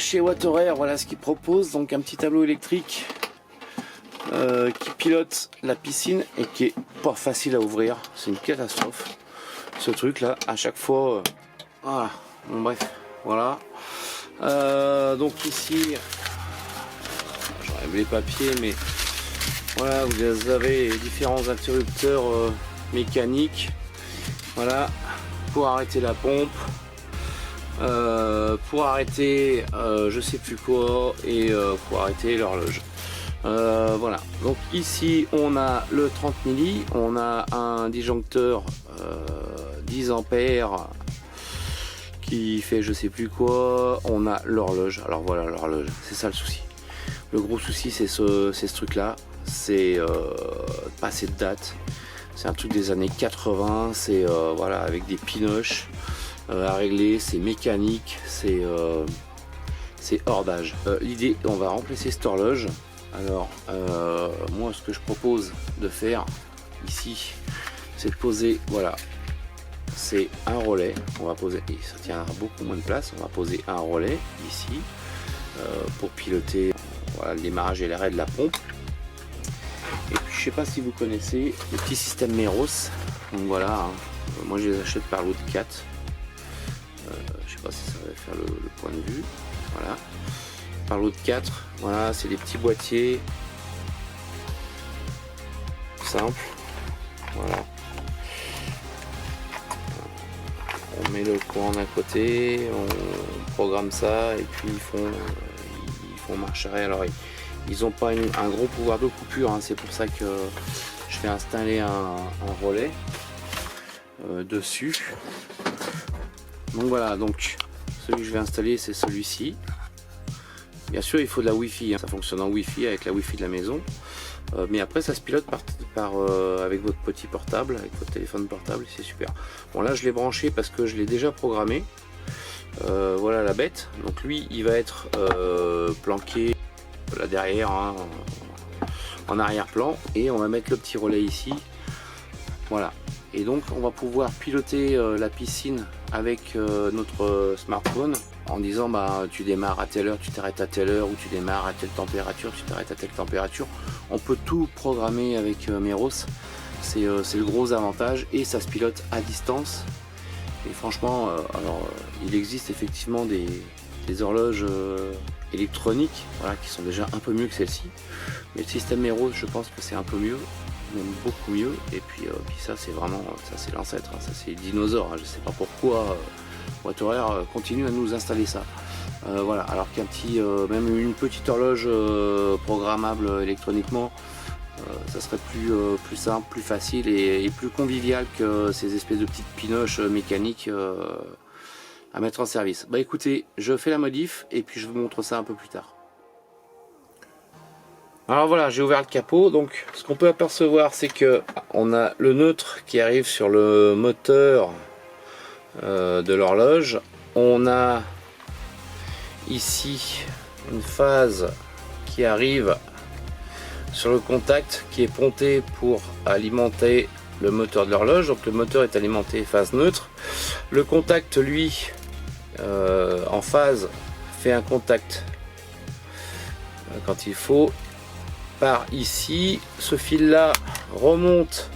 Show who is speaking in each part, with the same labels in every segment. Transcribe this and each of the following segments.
Speaker 1: chez Water Air, voilà ce qu'ils proposent. Donc un petit tableau électrique qui pilote la piscine et qui est pas facile à ouvrir. C'est une catastrophe ce truc là. À chaque fois, voilà. Bon, bref, voilà. Donc ici, j'enlève les papiers, mais voilà, vous avez différents interrupteurs mécaniques. Voilà, pour arrêter la pompe. Pour arrêter je sais plus quoi et pour arrêter l'horloge. Voilà, donc ici on a le 30 milli, on a un disjoncteur 10 ampères qui fait je sais plus quoi, on a l'horloge. Alors voilà, l'horloge, c'est ça le souci. Le gros souci c'est ce truc là, c'est passé de date. C'est un truc des années 80, c'est voilà, avec des pinoches à régler, c'est mécanique, c'est hors d'âge. L'idée, on va remplacer cette horloge. Alors moi ce que je propose de faire ici, c'est de poser, voilà, c'est un relais. On va poser, et ça tiendra beaucoup moins de place, on va poser un relais ici pour piloter, voilà, le démarrage et l'arrêt de la pompe. Et puis je sais pas si vous connaissez le petit système Meros. Donc voilà, hein. Moi je les achète par lot de 4. Je sais pas si ça va faire le point de vue. Voilà, par lot de 4. Voilà, c'est des petits boîtiers simples. Voilà, on met le courant d'un côté, on programme ça et puis ils font marche arrière. Alors ils n'ont pas un gros pouvoir de coupure, hein. C'est pour ça que je vais installer un relais dessus. Donc voilà, donc celui que je vais installer c'est celui-ci. Bien sûr il faut de la Wi-Fi, hein. Ça fonctionne en Wi-Fi avec la Wi-Fi de la maison, mais après ça se pilote avec votre petit portable, avec votre téléphone portable, c'est super. Bon là je l'ai branché parce que je l'ai déjà programmé. Voilà la bête, donc lui il va être planqué là derrière, hein, en arrière-plan, et on va mettre le petit relais ici. Voilà, et donc on va pouvoir piloter la piscine avec notre smartphone en disant bah tu démarres à telle heure, tu t'arrêtes à telle heure, ou tu démarres à telle température, tu t'arrêtes à telle température. On peut tout programmer avec Meros, c'est le gros avantage, et ça se pilote à distance. Et franchement, alors il existe effectivement des horloges électroniques, voilà, qui sont déjà un peu mieux que celle-ci, mais le système Meros je pense que c'est un peu mieux, même beaucoup mieux. Et puis ça c'est vraiment, ça c'est l'ancêtre, hein, ça c'est le dinosaure, hein. Je sais pas pourquoi Water Air continue à nous installer ça. Voilà, alors qu'un petit, même une petite horloge programmable électroniquement, ça serait plus simple, plus facile et plus convivial que ces espèces de petites pinoches mécaniques à mettre en service. Bah écoutez, je fais la modif et puis je vous montre ça un peu plus tard. Alors voilà, j'ai ouvert le capot. Donc ce qu'on peut apercevoir, c'est que on a le neutre qui arrive sur le moteur de l'horloge. On a ici une phase qui arrive sur le contact qui est ponté pour alimenter le moteur de l'horloge. Donc le moteur est alimenté phase neutre. Le contact lui en phase fait un contact quand il faut par ici. Ce fil là remonte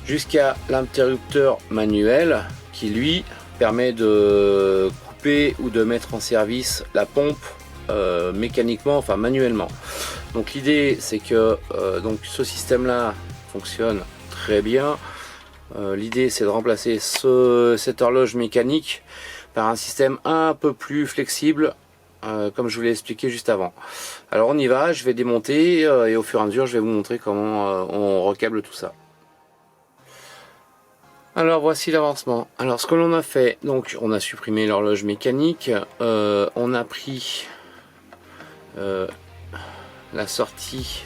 Speaker 1: jusqu'à l'interrupteur manuel qui lui permet de couper ou de mettre en service la pompe mécaniquement, enfin manuellement. Donc l'idée c'est que donc ce système là fonctionne très bien. L'idée c'est de remplacer cette horloge mécanique par un système un peu plus flexible, comme je vous l'ai expliqué juste avant. Alors on y va, je vais démonter et au fur et à mesure je vais vous montrer comment on recable tout ça. Alors voici l'avancement. Alors ce que l'on a fait, donc on a supprimé l'horloge mécanique, on a pris la sortie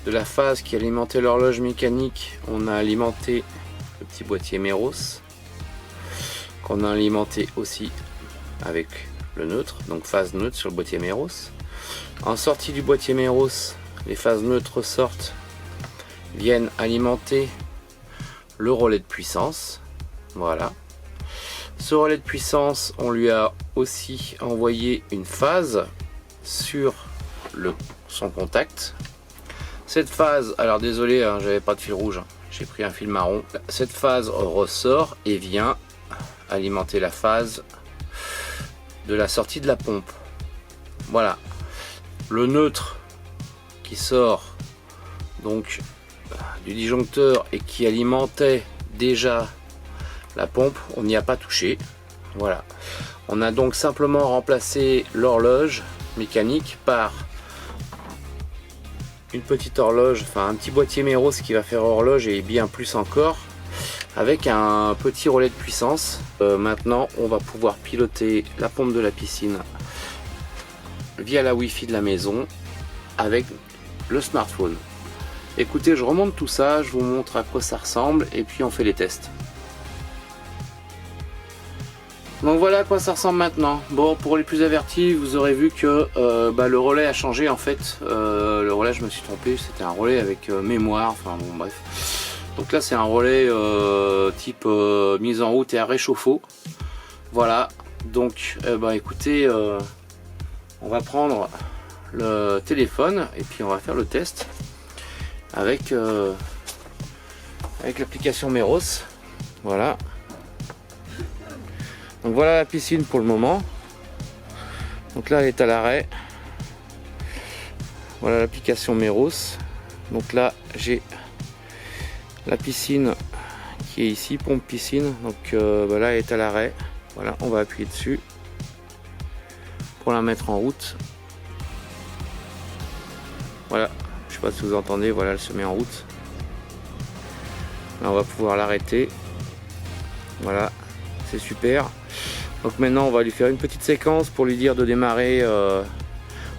Speaker 1: de la phase qui alimentait l'horloge mécanique, on a alimenté le petit boîtier Meros qu'on a alimenté aussi avec le neutre, donc phase neutre sur le boîtier Meros. En sortie du boîtier Meros, les phases neutres sortent, viennent alimenter le relais de puissance. Voilà, ce relais de puissance on lui a aussi envoyer une phase sur son contact. Cette phase, alors désolé, hein, j'avais pas de fil rouge, hein, j'ai pris un fil marron. Cette phase ressort et vient alimenter la phase de la sortie de la pompe. Voilà, le neutre qui sort donc du disjoncteur et qui alimentait déjà la pompe, on n'y a pas touché. Voilà, on a donc simplement remplacé l'horloge mécanique par une petite horloge, enfin un petit boîtier Meros qui va faire horloge et bien plus encore, avec un petit relais de puissance. Maintenant on va pouvoir piloter la pompe de la piscine via la Wi-Fi de la maison avec le smartphone. Écoutez, je remonte tout ça, je vous montre à quoi ça ressemble et puis on fait les tests. Donc voilà à quoi ça ressemble maintenant. Bon, pour les plus avertis, vous aurez vu que le relais a changé en fait. Le relais, je me suis trompé, c'était un relais avec mémoire, enfin bon bref. Donc là c'est un relais type mise en route et à réchauffe-eau. Voilà, donc écoutez, on va prendre le téléphone et puis on va faire le test avec l'application Meros. Voilà. Donc voilà la piscine pour le moment. Donc là elle est à l'arrêt. Voilà l'application Meros. Donc là j'ai la piscine qui est ici, pompe piscine. Donc là elle est à l'arrêt. Voilà, on va appuyer dessus pour la mettre en route. Voilà, je sais pas si vous entendez, voilà elle se met en route. Là on va pouvoir l'arrêter. Voilà, c'est super. Donc maintenant on va lui faire une petite séquence pour lui dire de démarrer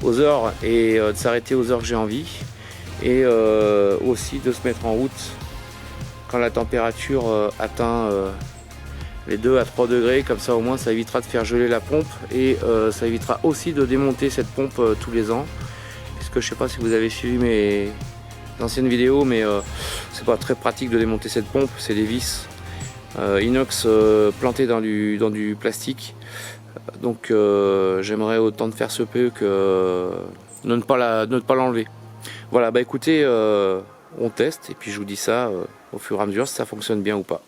Speaker 1: aux heures et de s'arrêter aux heures que j'ai envie. Et aussi de se mettre en route quand la température atteint les 2 à 3 degrés. Comme ça au moins ça évitera de faire geler la pompe. Et ça évitera aussi de démonter cette pompe tous les ans. Puisque je sais pas si vous avez suivi mes anciennes vidéos, mais c'est pas très pratique de démonter cette pompe. C'est des vis inox planté dans du plastique, donc j'aimerais autant de faire ce peu que de ne pas l'enlever. Voilà, écoutez, on teste et puis je vous dis ça au fur et à mesure si ça fonctionne bien ou pas.